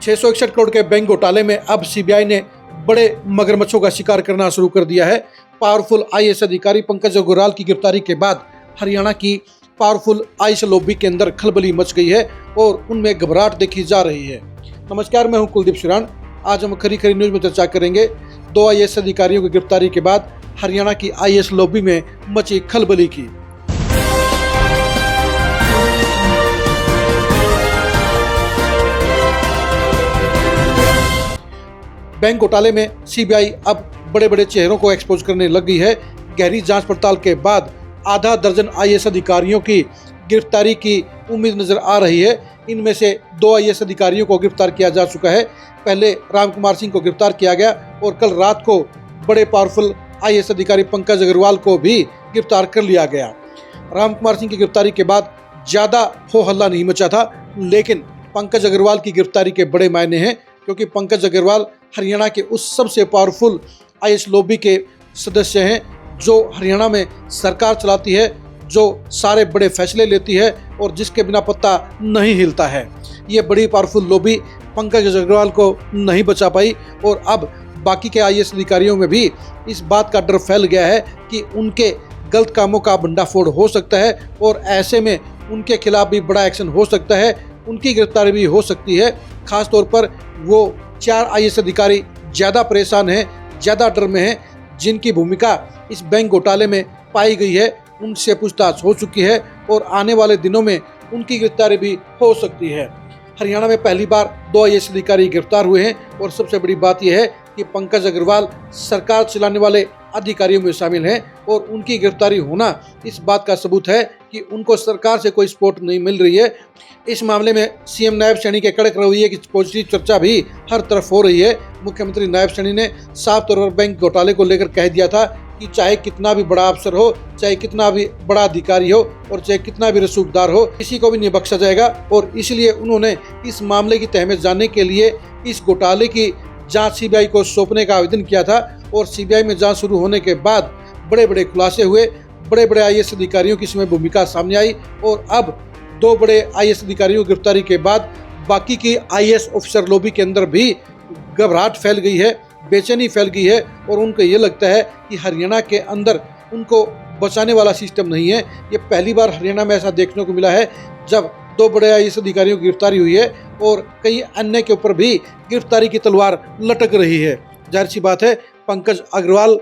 661 करोड़ के बैंक घोटाले में अब सीबीआई ने बड़े मगरमच्छों का शिकार करना शुरू कर दिया है। पावरफुल आईएएस अधिकारी पंकज अग्रवाल की गिरफ्तारी के बाद हरियाणा की पावरफुल आईएएस लॉबी के अंदर खलबली मच गई है और उनमें घबराहट देखी जा रही है। नमस्कार, मैं हूं कुलदीप शिरान। आज हम खरी खरी न्यूज में चर्चा करेंगे 2 आईएएस अधिकारियों की गिरफ्तारी के बाद हरियाणा की आईएएस लॉबी में मची खलबली की। बैंक घोटाले में सीबीआई अब बड़े बड़े चेहरों को एक्सपोज करने लग गई है। गहरी जांच पड़ताल के बाद आधा दर्जन आईएएस अधिकारियों की गिरफ्तारी की उम्मीद नजर आ रही है। इनमें से 2 आईएएस अधिकारियों को गिरफ्तार किया जा चुका है। पहले राम कुमार सिंह को गिरफ्तार किया गया और कल रात को बड़े पावरफुल आईएएस अधिकारी पंकज अग्रवाल को भी गिरफ्तार कर लिया गया। राम कुमार सिंह की गिरफ्तारी के बाद ज़्यादा हो हल्ला नहीं मचा था, लेकिन पंकज अग्रवाल की गिरफ्तारी के बड़े मायने हैं, क्योंकि पंकज अग्रवाल हरियाणा के उस सबसे पावरफुल आईएएस लॉबी के सदस्य हैं जो हरियाणा में सरकार चलाती है, जो सारे बड़े फैसले लेती है और जिसके बिना पत्ता नहीं हिलता है। ये बड़ी पावरफुल लॉबी पंकज अग्रवाल को नहीं बचा पाई और अब बाकी के आईएएस अधिकारियों में भी इस बात का डर फैल गया है कि उनके गलत कामों का भंडाफोड़ हो सकता है और ऐसे में उनके खिलाफ भी बड़ा एक्शन हो सकता है, उनकी गिरफ्तारी भी हो सकती है। खास तौर पर वो 4 आईएएस अधिकारी ज़्यादा परेशान हैं, ज़्यादा डर में हैं, जिनकी भूमिका इस बैंक घोटाले में पाई गई है। उनसे पूछताछ हो चुकी है और आने वाले दिनों में उनकी गिरफ्तारी भी हो सकती है। हरियाणा में पहली बार 2 आईएएस अधिकारी गिरफ्तार हुए हैं और सबसे बड़ी बात यह है कि पंकज अग्रवाल सरकार चलाने वाले अधिकारियों में शामिल हैं और उनकी गिरफ्तारी होना इस बात का सबूत है कि उनको सरकार से कोई सपोर्ट नहीं मिल रही है। इस मामले में सीएम नायब सैनी के कड़क रवैये की पॉजिटिव चर्चा भी हर तरफ हो रही है। मुख्यमंत्री नायब सैनी ने साफ तौर पर बैंक घोटाले को लेकर कह दिया था कि चाहे कितना भी बड़ा अफसर हो, चाहे कितना भी बड़ा अधिकारी हो और चाहे कितना भी रसूखदार हो, किसी को भी नहीं बख्शा जाएगा। और इसलिए उन्होंने इस मामले की तह में जानने के लिए इस घोटाले की जांच सीबीआई को सौंपने का आवेदन किया था और सीबीआई में जांच शुरू होने के बाद बड़े बड़े खुलासे हुए, बड़े बड़े आईएएस अधिकारियों की इसमें भूमिका सामने आई और अब 2 बड़े आईएएस अधिकारियों की गिरफ्तारी के बाद बाकी की आईएएस ऑफिसर लॉबी के अंदर भी घबराहट फैल गई है, बेचैनी फैल गई है और उनको ये लगता है कि हरियाणा के अंदर उनको बचाने वाला सिस्टम नहीं है। ये पहली बार हरियाणा में ऐसा देखने को मिला है जब 2 बड़े आईएएस अधिकारियों की गिरफ्तारी हुई है और कई अन्य के ऊपर भी गिरफ्तारी की तलवार लटक रही है। जाहिर सी बात है, पंकज अग्रवाल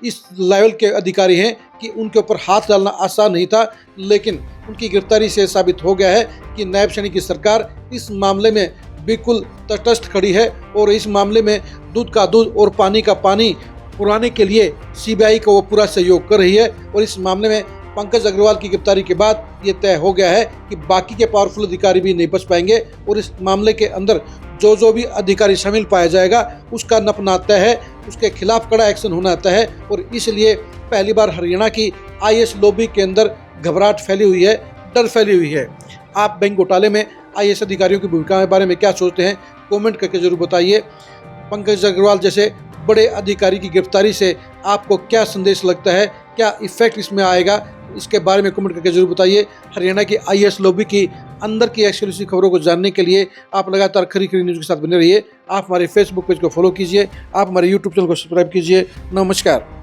इस लेवल के अधिकारी हैं कि उनके ऊपर हाथ डालना आसान नहीं था, लेकिन उनकी गिरफ्तारी से साबित हो गया है कि नायब सैनी की सरकार इस मामले में बिल्कुल तटस्थ खड़ी है और इस मामले में दूध का दूध और पानी का पानी पुराने के लिए सीबीआई को वो पूरा सहयोग कर रही है। और इस मामले में पंकज अग्रवाल की गिरफ्तारी के बाद ये तय हो गया है कि बाकी के पावरफुल अधिकारी भी नहीं बच पाएंगे और इस मामले के अंदर जो भी अधिकारी शामिल पाया जाएगा उसका नपना तय है, उसके खिलाफ कड़ा एक्शन होना तय है। और इसलिए पहली बार हरियाणा की आईएएस लॉबी के अंदर घबराहट फैली हुई है, डर फैली हुई है। आप बैंक घोटाले में आईएएस अधिकारियों की भूमिका के बारे में क्या सोचते हैं, कमेंट करके जरूर बताइए। पंकज अग्रवाल जैसे बड़े अधिकारी की गिरफ्तारी से आपको क्या संदेश लगता है, क्या इफेक्ट इसमें आएगा, इसके बारे में कमेंट करके जरूर बताइए। हरियाणा की आईएएस लॉबी की अंदर की एक्सक्लूसिव खबरों को जानने के लिए आप लगातार खरी खरी न्यूज़ के साथ बने रहिए। आप हमारे फेसबुक पेज को फॉलो कीजिए, आप हमारे यूट्यूब चैनल को सब्सक्राइब कीजिए। नमस्कार।